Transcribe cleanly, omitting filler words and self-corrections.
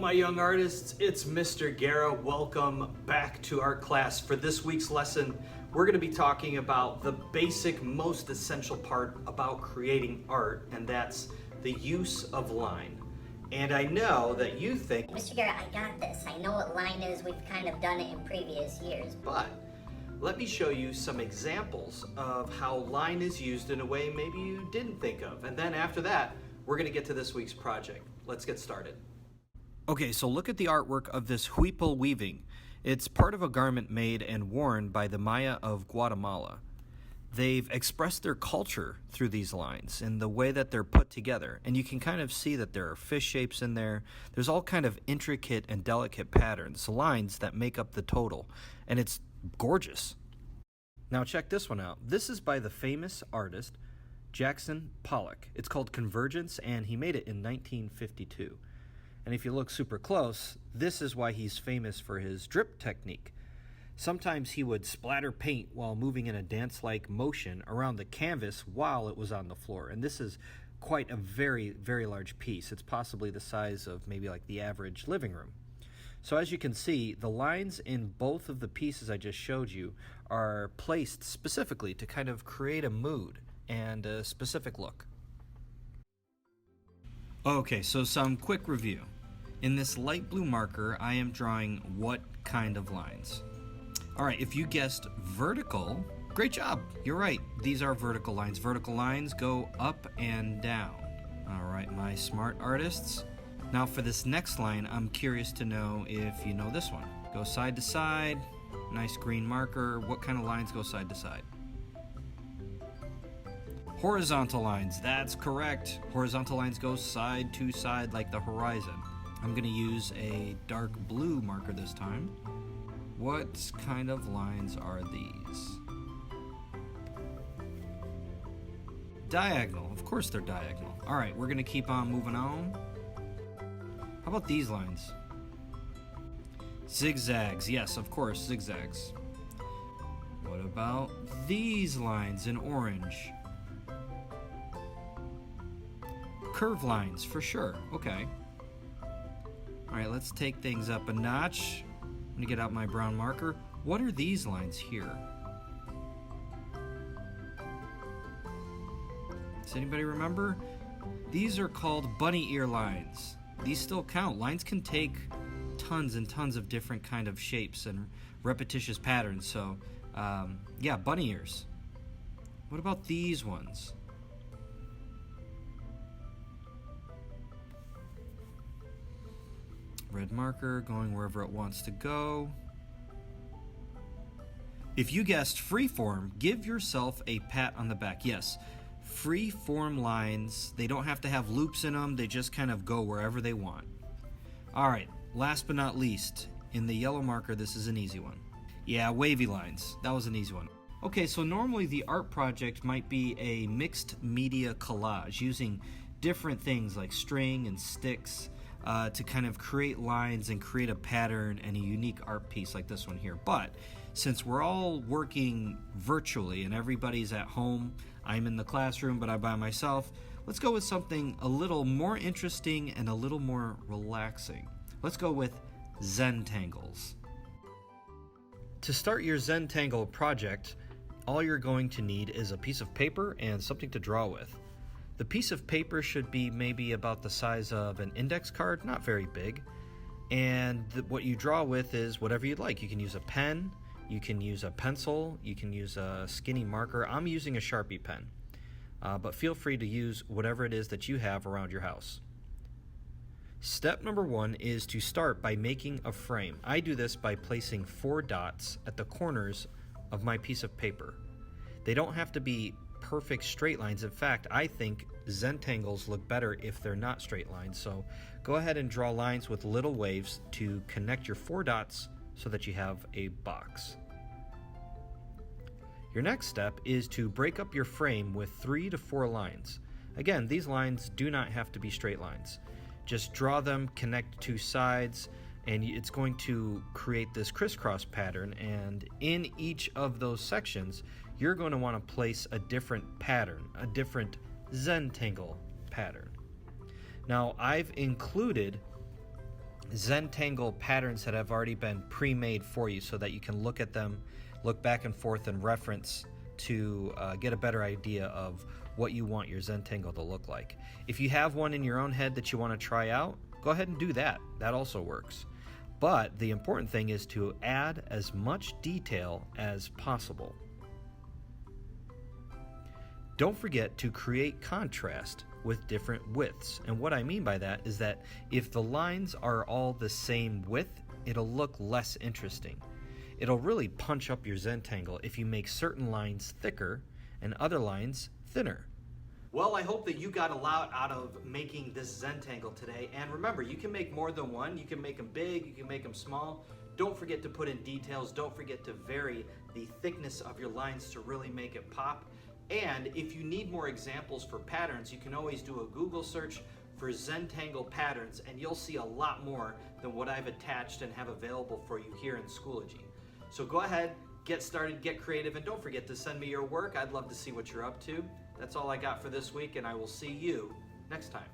my young artists, it's Mr. Guerra. Welcome back to art class. For this week's lesson, we're going to be talking about the basic, most essential part about creating art, and that's the use of line. And I know that you think, Mr. Guerra, I got this. I know what line is. We've kind of done it in previous years. but let me show you some examples of how line is used in a way maybe you didn't think of. And then after that, we're going to get to this week's project. Let's get started. Okay, so look at the artwork of this huipil weaving. It's part of a garment made and worn by the Maya of Guatemala. They've expressed their culture through these lines and the way that they're put together. And you can kind of see that there are fish shapes in there. There's all kind of intricate and delicate patterns, lines that make up the total. And it's gorgeous. Now check this one out. This is by the famous artist Jackson Pollock. It's called Convergence, and he made it in 1952. And if you look super close, this is why he's famous for his drip technique. Sometimes he would splatter paint while moving in a dance-like motion around the canvas while it was on the floor. And this is quite a very, very large piece. It's possibly the size of maybe like the average living room. So as you can see, the lines in both of the pieces I just showed you are placed specifically to kind of create a mood and a specific look. Okay, so some quick review. In this light blue marker, I am drawing what kind of lines? All right, if you guessed vertical, great job. You're right. These are vertical lines. Vertical lines go up and down. All right, my smart artists. Now for this next line, I'm curious to know if you know this one. Go side to side, nice green marker. What kind of lines go side to side? Horizontal lines, that's correct. Horizontal lines go side to side like the horizon. I'm going to use a dark blue marker this time. What kind of lines are these? Diagonal, of course they're diagonal. All right, we're going to keep on moving on. How about these lines? Zigzags, yes, of course, zigzags. What about these lines in orange? Curve lines, for sure. Okay. All right, let's take things up a notch. I'm gonna get out my brown marker. What are these lines here? Does anybody remember? These are called bunny ear lines. These still count. Lines can take tons and tons of different kind of shapes and repetitious patterns. So, yeah, bunny ears. What about these ones? Red marker going wherever it wants to go. If you guessed freeform, give yourself a pat on the back. Yes, freeform lines, they don't have to have loops in them, they just kind of go wherever they want. All right, last but not least, in the yellow marker, this is an easy one. Yeah, wavy lines, that was an easy one. Okay, so normally the art project might be a mixed media collage using different things like string and sticks, to kind of create lines and create a pattern and a unique art piece like this one here. But since we're all working virtually and everybody's at home, I'm in the classroom but I'm by myself, let's go with something a little more interesting and a little more relaxing. Let's go with Zentangles. To start your Zentangle project, all you're going to need is a piece of paper and something to draw with. The piece of paper should be maybe about the size of an index card, not very big. And what you draw with is whatever you'd like. You can use a pen, you can use a pencil, you can use a skinny marker. I'm using a Sharpie pen, but feel free to use whatever it is that you have around your house. Step number one is to start by making a frame. I do this by placing 4 dots at the corners of my piece of paper. They don't have to be perfect straight lines. In fact, I think Zentangles look better if they're not straight lines. So go ahead and draw lines with little waves to connect your 4 dots so that you have a box. Your next step is to break up your frame with 3 to 4 lines. Again, these lines do not have to be straight lines. Just draw them, connect 2 sides, and it's going to create this crisscross pattern, and in each of those sections you're going to want to place a different pattern, a different Zentangle pattern. Now I've included Zentangle patterns that have already been pre-made for you so that you can look at them, look back and forth and reference to get a better idea of what you want your Zentangle to look like. If you have one in your own head that you want to try out, go ahead and do that. That also works. But the important thing is to add as much detail as possible. Don't forget to create contrast with different widths. And what I mean by that is that if the lines are all the same width, it'll look less interesting. It'll really punch up your Zentangle if you make certain lines thicker and other lines thinner. Well, I hope that you got a lot out of making this Zentangle today. And remember, you can make more than one. You can make them big, you can make them small. Don't forget to put in details. Don't forget to vary the thickness of your lines to really make it pop. And if you need more examples for patterns, you can always do a Google search for Zentangle patterns, and you'll see a lot more than what I've attached and have available for you here in Schoology. So go ahead, get started, get creative, and don't forget to send me your work. I'd love to see what you're up to. That's all I got for this week, and I will see you next time.